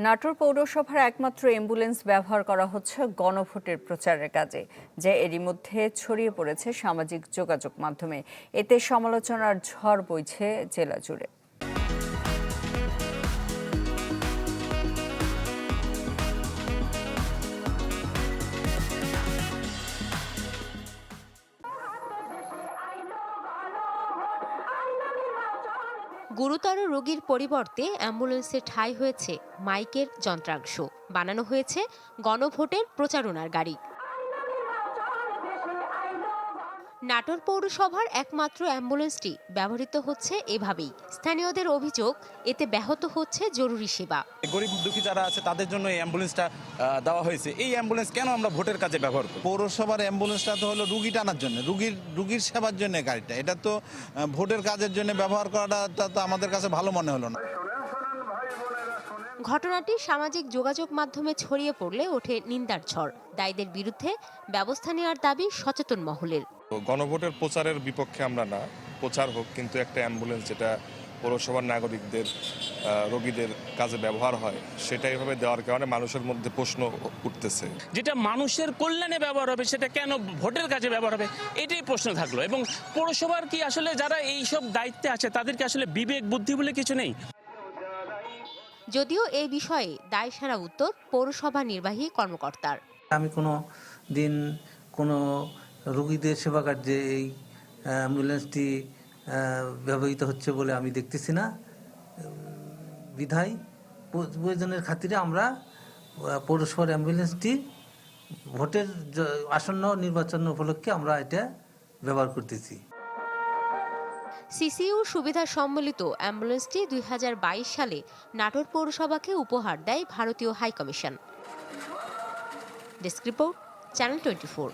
নাটোর পৌরসভার একমাত্র অ্যাম্বুলেন্স ব্যবহার করা হচ্ছে গণভোটের প্রচারের কাজে, যা এরই মধ্যে ছড়িয়ে পড়েছে সামাজিক যোগাযোগ মাধ্যমে। এতে সমালোচনার ঝড় বইছে জেলা জুড়ে। গুরুতর রোগীর পরিবর্তে অ্যাম্বুলেন্সে ঠাঁই হয়েছে মাইকের যন্ত্রাংশ, বানানো হয়েছে গণভোটের প্রচারণার গাড়ি। নাটোর পৌরসভার একমাত্র অ্যাম্বুলেন্সটি ব্যবহৃত হচ্ছে এভাবেই। স্থানীয়দের অভিযোগ, এতে ব্যাহত হচ্ছে জরুরি সেবা। গরিব দুঃখী যারা আছে তাদের জন্য এই অ্যাম্বুলেন্সটা দেওয়া হয়েছে। এই অ্যাম্বুলেন্স কেন আমরা ভোটের কাজে ব্যবহার করি? পৌরসভার অ্যাম্বুলেন্সটা তো হলো রুগী টানার জন্য, রুগীর সেবার জন্য গাড়িটা। এটা তো ভোটের কাজের জন্য ব্যবহার করাটা তো আমাদের কাছে ভালো মনে হলো না। ঘটনাটি সামাজিক যোগাযোগ মাধ্যমে ছড়িয়ে পড়লে ওঠে নিন্দার ঝড়। দায়ীদের বিরুদ্ধে ব্যবস্থা নেওয়ার দাবি সচেতন মহলের। গণভোটের প্রচারের বিপক্ষে আমরা না, প্রচার হোক, কিন্তু একটা অ্যাম্বুলেন্স যেটা পৌরসভার নাগরিকদের রোগীদের কাজে ব্যবহার হয়, সেটা এভাবে দেওয়ার কারণে মানুষের মধ্যে প্রশ্ন উঠতেছে। যেটা মানুষের কল্যাণে ব্যবহার হবে সেটা কেন ভোটের কাজে ব্যবহার হবে, এটাই প্রশ্ন থাকলো। এবং পৌরসভার কি আসলে যারা এই সব দায়িত্বে আছে তাদেরকে আসলে বিবেক বুদ্ধি বলে কিছু নেই? যদিও এই বিষয়ে দায়সারা উত্তর পৌরসভা নির্বাহী কর্মকর্তার। আমি কোনো দিন কোনো রোগীদের সেবা কার্যে এই অ্যাম্বুলেন্সটি ব্যবহৃত হচ্ছে বলে আমি দেখতেছি না। বিধায় প্রয়োজনের খাতিরে আমরা পৌরসভার অ্যাম্বুলেন্সটি ভোটের আসন্ন নির্বাচন উপলক্ষে আমরা এটা ব্যবহার করতেছি। সিসিইউ সুবিধা সম্মিলিত অ্যাম্বুলেন্সটি 2022 সালে নাটোর পৌরসভাকে উপহার দেয় ভারতীয় হাইকমিশন। Desk report, channel 24।